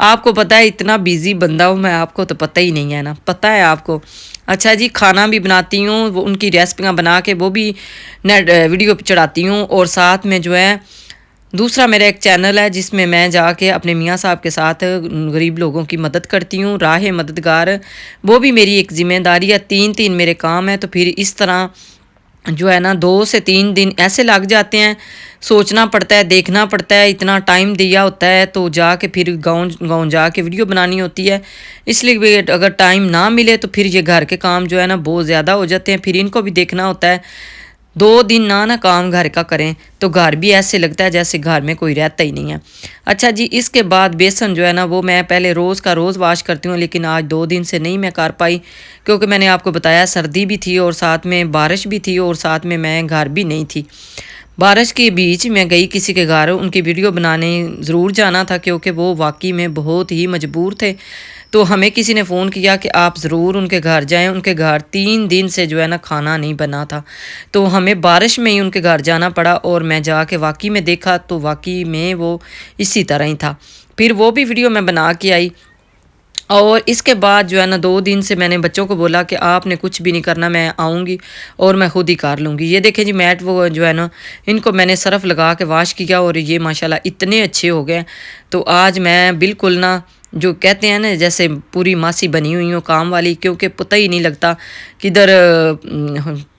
آپ کو پتہ ہے اتنا بیزی بندہ ہوں میں, آپ کو تو پتہ ہی نہیں ہے نا, پتہ ہے آپ کو. اچھا جی, کھانا بھی بناتی ہوں, وہ ان کی ریسپیاں بنا کے وہ بھی نیٹ ویڈیو پہ چڑھاتی ہوں, اور ساتھ میں جو ہے دوسرا میرا ایک چینل ہے جس میں میں جا کے اپنے میاں صاحب کے ساتھ غریب لوگوں کی مدد کرتی ہوں, راہ مددگار, وہ بھی میری ایک ذمہ داری ہے. 3 میرے کام ہیں, تو پھر اس طرح جو ہے نا 2 سے 3 دن ایسے لگ جاتے ہیں, سوچنا پڑتا ہے, دیکھنا پڑتا ہے, اتنا ٹائم دیا ہوتا ہے, تو جا کے پھر گاؤں جا کے ویڈیو بنانی ہوتی ہے. اس لیے اگر ٹائم نہ ملے تو پھر یہ گھر کے کام جو ہے نا بہت زیادہ ہو جاتے ہیں, پھر ان کو بھی دیکھنا ہوتا ہے. 2 دن نہ کام گھر کا کریں تو گھر بھی ایسے لگتا ہے جیسے گھر میں کوئی رہتا ہی نہیں ہے. اچھا جی, اس کے بعد بیسن جو ہے نا وہ میں پہلے روز کا روز واش کرتی ہوں, لیکن آج 2 دن سے نہیں میں کر پائی, کیونکہ میں نے آپ کو بتایا سردی بھی تھی اور ساتھ میں بارش بھی تھی, اور ساتھ میں گھر بھی نہیں تھی. بارش کے بیچ میں گئی کسی کے گھر, ان کی ویڈیو بنانے ضرور جانا تھا, کیونکہ وہ واقعی میں بہت ہی مجبور تھے. تو ہمیں کسی نے فون کیا کہ آپ ضرور ان کے گھر جائیں, ان کے گھر 3 دن سے جو ہے نا کھانا نہیں بنا تھا, تو ہمیں بارش میں ہی ان کے گھر جانا پڑا, اور میں جا کے واقعی میں دیکھا تو واقعی میں وہ اسی طرح ہی تھا. پھر وہ بھی ویڈیو میں بنا کے آئی. اور اس کے بعد جو ہے نا 2 دن سے میں نے بچوں کو بولا کہ آپ نے کچھ بھی نہیں کرنا, میں آؤں گی اور میں خود ہی کر لوں گی. یہ دیکھیں جی میٹ وہ جو ہے نا ان کو میں نے صرف لگا کے واش کیا, اور یہ ماشاءاللہ اتنے اچھے ہو گئے. تو آج میں بالکل نا جو کہتے ہیں نا جیسے پوری ماسی بنی ہوئی ہوں کام والی, کیونکہ پتہ ہی نہیں لگتا کدھر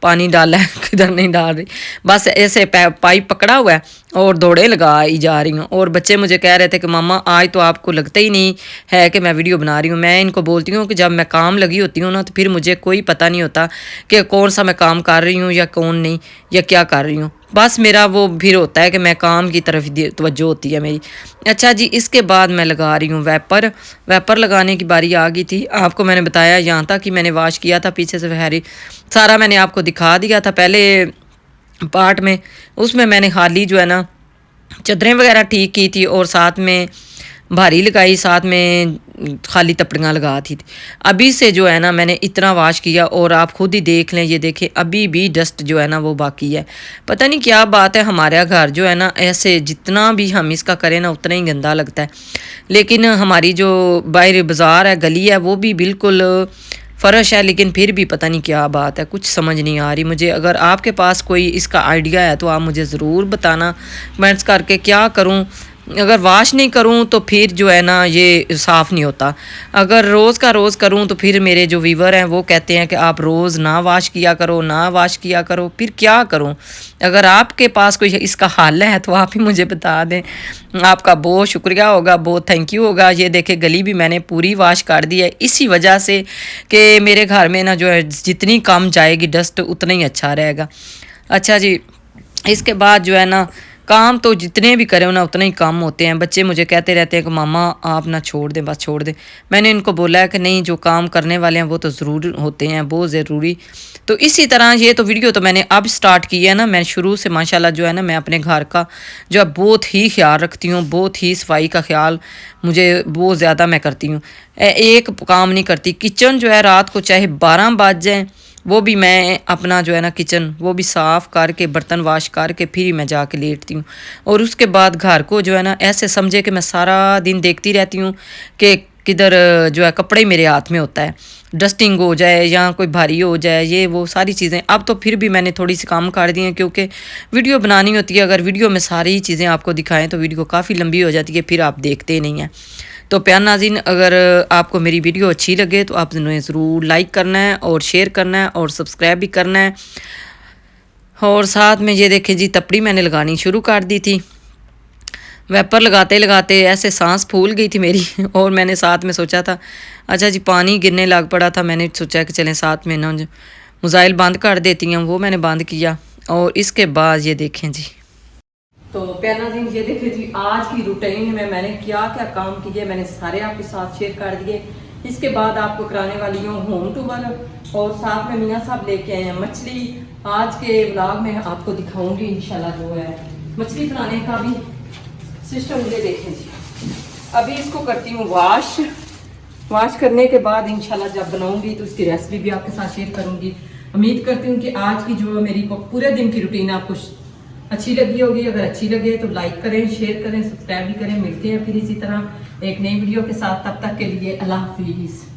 پانی ڈالا ہے کدھر نہیں ڈال رہی, بس ایسے پائپ پکڑا ہوا ہے اور دوڑے لگائی جا رہی ہوں. اور بچے مجھے کہہ رہے تھے کہ ماما آج تو آپ کو لگتا ہی نہیں ہے کہ میں ویڈیو بنا رہی ہوں. میں ان کو بولتی ہوں کہ جب میں کام لگی ہوتی ہوں نا تو پھر مجھے کوئی پتہ نہیں ہوتا کہ کون سا میں کام کر رہی ہوں یا کون نہیں, یا کیا کر رہی ہوں. بس میرا وہ پھر ہوتا ہے کہ میں کام کی طرف توجہ ہوتی ہے میری. اچھا جی, اس کے بعد میں لگا رہی ہوں ویپر لگانے کی باری آ گئی تھی. آپ کو میں نے بتایا یہاں تک کہ میں نے واش کیا تھا, پیچھے سے فہری سارا میں نے آپ کو دکھا دیا تھا پہلے پارٹ میں. اس میں نے خالی جو ہے نا چادریں وغیرہ ٹھیک کی تھی, اور ساتھ میں بھاری لگائی, ساتھ میں خالی تپڑیاں لگا تھی. ابھی سے جو ہے نا میں نے اتنا واش کیا, اور آپ خود ہی دیکھ لیں, یہ دیکھیں ابھی بھی ڈسٹ جو ہے نا وہ باقی ہے. پتہ نہیں کیا بات ہے, ہمارا گھر جو ہے نا ایسے جتنا بھی ہم اس کا کریں نا اتنا ہی گندا لگتا ہے. لیکن ہماری جو باہر بازار ہے گلی ہے وہ بھی بالکل فرش ہے, لیکن پھر بھی پتہ نہیں کیا بات ہے, کچھ سمجھ نہیں آ رہی مجھے. اگر آپ کے پاس کوئی اس کا آئیڈیا ہے تو آپ مجھے ضرور بتانا کمنٹس کر کے. کیا کروں, اگر واش نہیں کروں تو پھر جو ہے نا یہ صاف نہیں ہوتا, اگر روز کا روز کروں تو پھر میرے جو ویور ہیں وہ کہتے ہیں کہ آپ روز نہ واش کیا کرو, پھر کیا کروں. اگر آپ کے پاس کوئی اس کا حل ہے تو آپ ہی مجھے بتا دیں, آپ کا بہت شکریہ ہوگا, بہت تھینک یو ہوگا. یہ دیکھیں گلی بھی میں نے پوری واش کر دی ہے, اسی وجہ سے کہ میرے گھر میں نا جو ہے جتنی کم جائے گی ڈسٹ اتنا ہی اچھا رہے گا. اچھا جی, اس کے بعد جو ہے نا کام تو جتنے بھی کریں نا اتنے ہی کام ہوتے ہیں. بچے مجھے کہتے رہتے ہیں کہ ماما آپ نہ چھوڑ دیں, بس چھوڑ دیں. میں نے ان کو بولا ہے کہ نہیں, جو کام کرنے والے ہیں وہ تو ضرور ہوتے ہیں, بہت ضروری. تو اسی طرح یہ تو ویڈیو تو میں نے اب سٹارٹ کی ہے نا, میں شروع سے ماشاءاللہ جو ہے نا میں اپنے گھر کا جو ہے بہت ہی خیال رکھتی ہوں, بہت ہی صفائی کا خیال مجھے بہت زیادہ میں کرتی ہوں. ایک کام نہیں کرتی. کچن جو ہے رات کو چاہے 12 بج جائیں وہ بھی میں اپنا جو ہے نا کچن وہ بھی صاف کر کے برتن واش کر کے پھر ہی میں جا کے لیٹتی ہوں. اور اس کے بعد گھر کو جو ہے نا ایسے سمجھے کہ میں سارا دن دیکھتی رہتی ہوں کہ کدھر جو ہے کپڑے میرے ہاتھ میں ہوتا ہے, ڈسٹنگ ہو جائے یا کوئی بھاری ہو جائے, یہ وہ ساری چیزیں. اب تو پھر بھی میں نے تھوڑی سی کام کر دی ہیں کیونکہ ویڈیو بنانی ہوتی ہے. اگر ویڈیو میں ساری چیزیں آپ کو دکھائیں تو ویڈیو کافی لمبی ہو جاتی ہے, پھر آپ دیکھتے نہیں ہیں. تو پیار ناظرین, اگر آپ کو میری ویڈیو اچھی لگے تو آپ نے ضرور لائک کرنا ہے اور شیئر کرنا ہے اور سبسکرائب بھی کرنا ہے. اور ساتھ میں یہ دیکھیں جی تپڑی میں نے لگانی شروع کر دی تھی. ویپر لگاتے لگاتے ایسے سانس پھول گئی تھی میری, اور میں نے ساتھ میں سوچا تھا اچھا جی پانی گرنے لگ پڑا تھا, میں نے سوچا کہ چلیں ساتھ میں نا موبائل بند کر دیتی ہیں, وہ میں نے بند کیا. اور اس کے بعد یہ دیکھیں جی, تو پیار ناظرین یہ دیکھیں جی آج کی روٹین میں نے کیا کیا کام کیے, میں نے سارے آپ کے ساتھ شیئر کر دیے. اس کے بعد آپ کو کرانے والی ہوں ہوم ٹور, اور ساتھ میں میاں صاحب لے کے آئے ہیں مچھلی. آج کے ولاگ میں آپ کو دکھاؤں گی انشاءاللہ جو ہے مچھلی بنانے کا بھی سسٹم. یہ دیکھیں جی ابھی اس کو کرتی ہوں واش کرنے کے بعد انشاءاللہ جب بناؤں گی تو اس کی ریسپی بھی آپ کے ساتھ شیئر کروں گی. امید کرتی ہوں کہ آج کی جو میری پورے دن کی روٹین آپ کو اچھی لگی ہوگی. اگر اچھی لگے تو لائک کریں, شیئر کریں, سبسکرائب بھی کریں. ملتے ہیں پھر اسی طرح ایک نئی ویڈیو کے ساتھ. تب تک کے لیے اللہ حافظ.